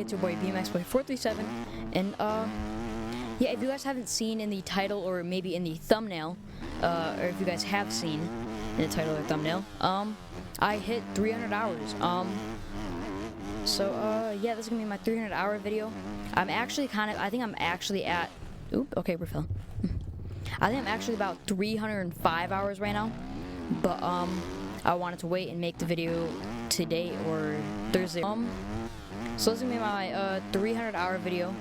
it's your boy BMXboy437, and yeah, if you guys haven't seen in the title or maybe in the thumbnail, or if you guys have seen in the title or thumbnail, I hit 300 hours. Yeah, this is gonna be my 300-hour video. I think I'm actually at, okay, we're filling. I think I'm actually about 305 hours right now, but I wanted to wait and make the video today or Thursday. So this is gonna be my 300-hour video.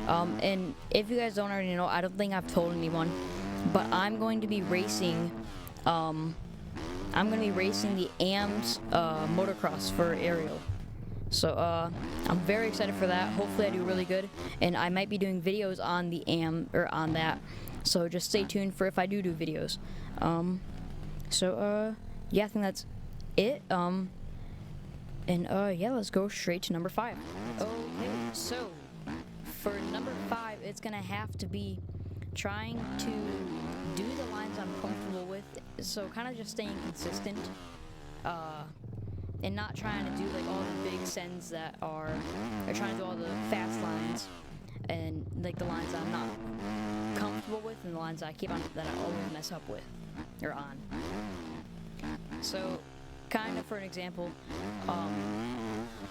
And if you guys don't already know, I don't think I've told anyone, but I'm going to be racing. I'm gonna be racing the AMS motocross for aerial. So I'm very excited for that. Hopefully I do really good, and I might be doing videos on the on that. So just stay tuned for if I do videos. Yeah, I think that's it. Yeah, let's go straight to number 5. Okay, so for number 5, it's gonna have to be trying to do the lines I'm comfortable with. So kind of just staying consistent, and not trying to do like all the big sends that are trying to do all the fast lines and like the lines that I'm not comfortable with and the lines that I always mess up with or on. So kind of for an example,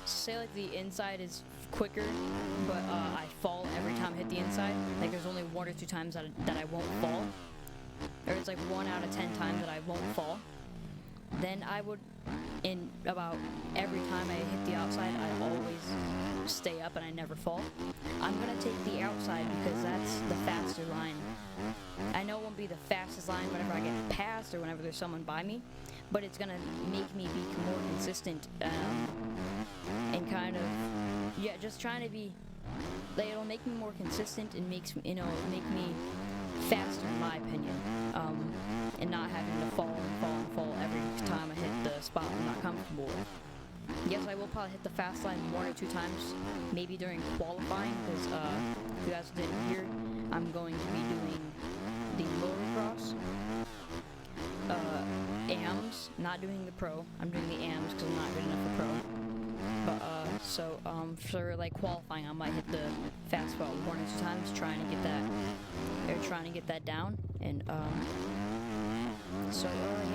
say like the inside is quicker, but I fall every time I hit the inside. Like there's only 1 or 2 times that I won't fall, or it's like 1 out of 10 times that I won't fall. Then I would, in about every time I hit the outside, I always stay up and I never fall. I'm gonna take the outside because that's the faster line. I know it won't be the fastest line whenever I get past or whenever there's someone by me, but it's gonna make me be more consistent, and kind of, yeah, just trying to be, like, it'll make me more consistent and make me faster in my opinion, and not having to fall every time I hit the spot I'm not comfortable with. Yes, I will probably hit the fast line 1 or 2 times, maybe during qualifying, because if you guys didn't hear, I'm going to be doing the motocross, AMS, not doing the pro. I'm doing the AMS because I'm not good enough for pro. But for like qualifying, I might hit the fast spot 1 or 2 times, trying to get that down. And yeah,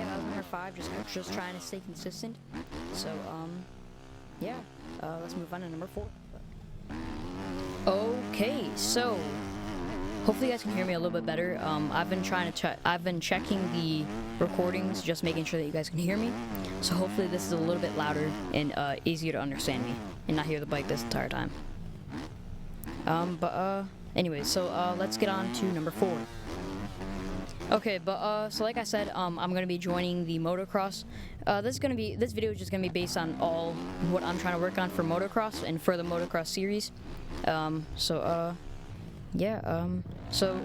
that was number 5. Just trying to stay consistent. So yeah, let's move on to number 4. Okay, so hopefully you guys can hear me a little bit better. I've been checking the recordings, just making sure that you guys can hear me. So hopefully this is a little bit louder and easier to understand me and not hear the bike this entire time. Anyways, so let's get on to number 4. Okay, so like I said, I'm gonna be joining the motocross. This video is just gonna be based on all what I'm trying to work on for motocross and for the motocross series. Yeah, so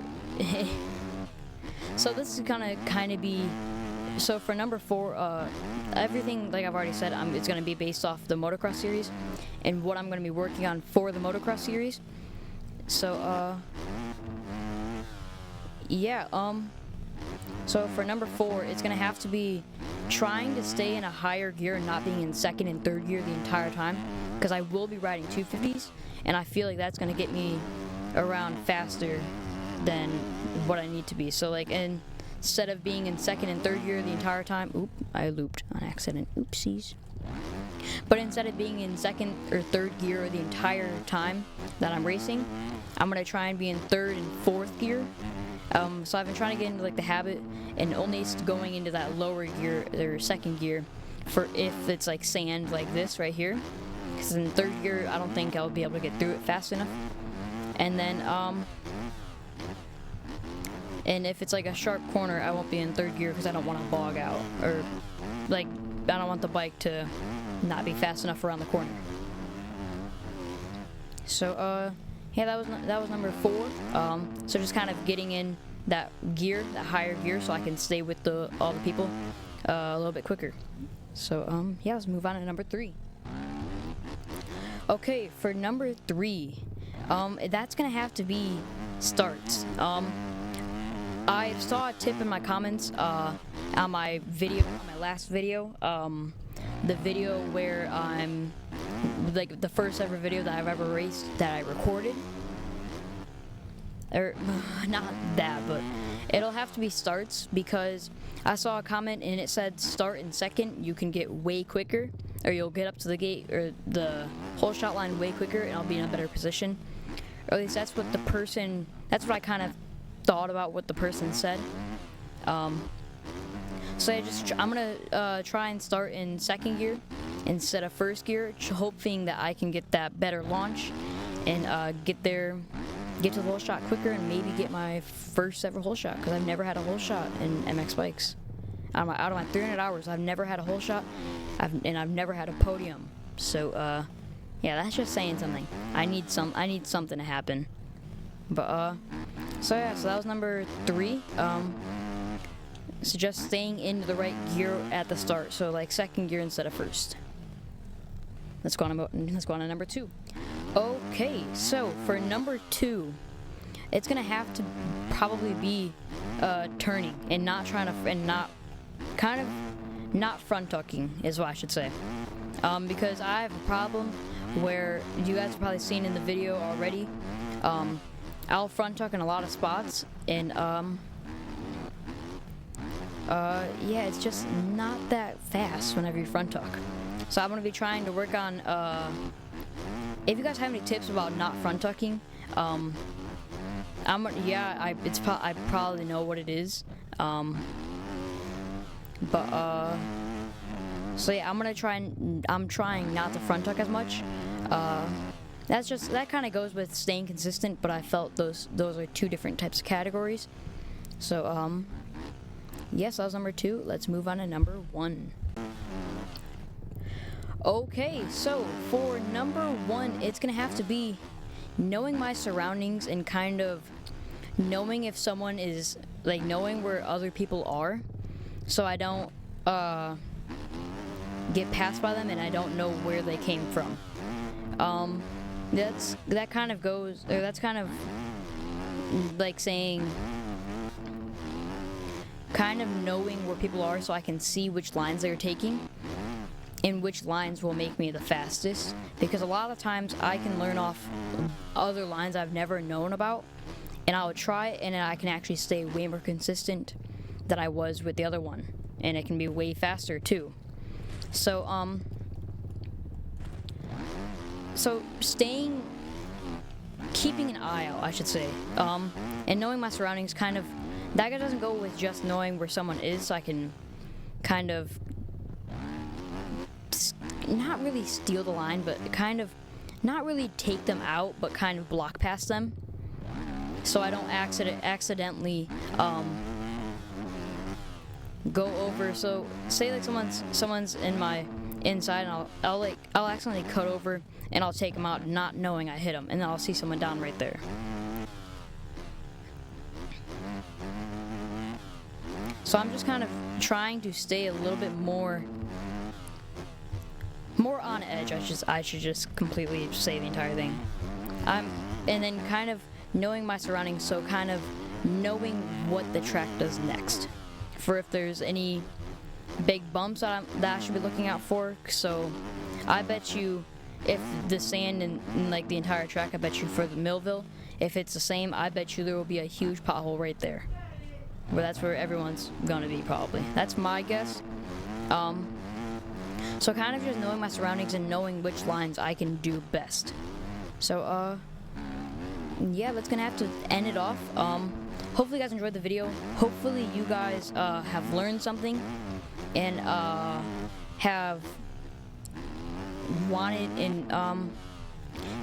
this is gonna kind of be, so for number 4, everything, like I've already said, it's gonna be based off the motocross series and what I'm gonna be working on for the motocross series. So yeah, so for number 4, it's gonna have to be trying to stay in a higher gear and not being in 2nd and 3rd gear the entire time, because I will be riding 250s, and I feel like that's gonna get me around faster than what I need to be. So like, instead of being in 2nd and 3rd gear the entire time, I looped on accident, oopsies. But instead of being in 2nd or 3rd gear the entire time that I'm racing, I'm gonna try and be in 3rd and 4th gear. So I've been trying to get into like the habit and only going into that lower gear or 2nd gear for if it's like sand like this right here, because in 3rd gear I don't think I'll be able to get through it fast enough. And then and if it's like a sharp corner, I won't be in 3rd gear because I don't want to bog out, or like I don't want the bike to not be fast enough around the corner. So yeah, that was number 4. So just kind of getting in that gear, that higher gear, so I can stay with all the people a little bit quicker. So yeah, let's move on to number 3. Okay, for number 3, that's gonna have to be starts. I saw a tip in my comments on my last video, the video where I'm like the first ever video that I've ever raced that I recorded. Or not that, but it'll have to be starts, because I saw a comment and it said start in second, you can get way quicker, or you'll get up to the gate or the whole shot line way quicker, and I'll be in a better position. Or at least that's what I kind of thought about what the person said. So I'm gonna try and start in second gear instead of first gear, hoping that I can get that better launch and get to the whole shot quicker, and maybe get my first ever whole shot, because I've never had a whole shot in MX bikes. Out of my 300 hours, I've never had a whole shot, and I've never had a podium. So yeah, that's just saying something. I need something to happen. But so yeah, so that was number 3. So just staying in the right gear at the start, so like second gear instead of first. Let's go on to number 2. Okay, so for number 2, it's gonna have to probably be turning and not front tucking is what I should say. Because I have a problem where you guys have probably seen in the video already. I'll front tuck in a lot of spots, and yeah, it's just not that fast whenever you front tuck. So I'm gonna be trying to work on. If you guys have any tips about not front tucking, I probably know what it is. So yeah, I'm trying not to front tuck as much. That kind of goes with staying consistent, but I felt those are 2 different types of categories. So yes, that was number 2. Let's move on to number 1. Okay, so for number 1, it's gonna have to be knowing my surroundings and kind of knowing if someone is, like, knowing where other people are, so I don't get passed by them and I don't know where they came from. That's kind of like saying, kind of knowing where people are so I can see which lines they're taking and which lines will make me the fastest, because a lot of times I can learn off other lines I've never known about, and I would try it, and I can actually stay way more consistent than I was with the other one, and it can be way faster too. So keeping an eye out, I should say, and knowing my surroundings, kind of, that doesn't go with just knowing where someone is, so I can kind of not really steal the line, but kind of not really take them out, but kind of block past them, so I don't accidentally go over. So say like someone's in my inside, and I'll accidentally cut over and I'll take them out, not knowing I hit them, and then I'll see someone down right there. So I'm just kind of trying to stay a little bit more on edge. I should just completely say the entire thing. And then kind of knowing my surroundings, so kind of knowing what the track does next, for if there's any big bumps that I should be looking out for. So I bet you, if the sand and like the entire track, I bet you for the Millville, if it's the same, I bet you there will be a huge pothole right there. But that's where everyone's gonna be, probably. That's my guess. So kind of just knowing my surroundings and knowing which lines I can do best. So yeah, that's gonna have to end it off. Hopefully you guys enjoyed the video. Hopefully you guys have learned something and have wanted and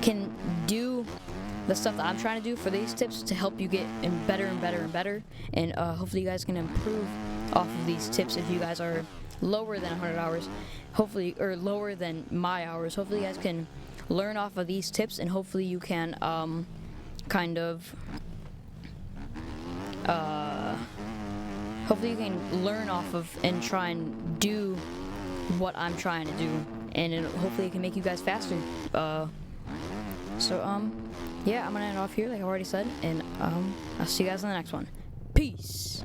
can do the stuff that I'm trying to do for these tips to help you get better and better and better. And hopefully you guys can improve off of these tips if you guys are lower than 100 hours. Hopefully, or lower than my hours. Hopefully you guys can learn off of these tips, and hopefully you can kind of hopefully you can learn off of and try and do what I'm trying to do, and hopefully it can make you guys faster. Yeah, I'm gonna end off here like I already said, and I'll see you guys in the next one. Peace.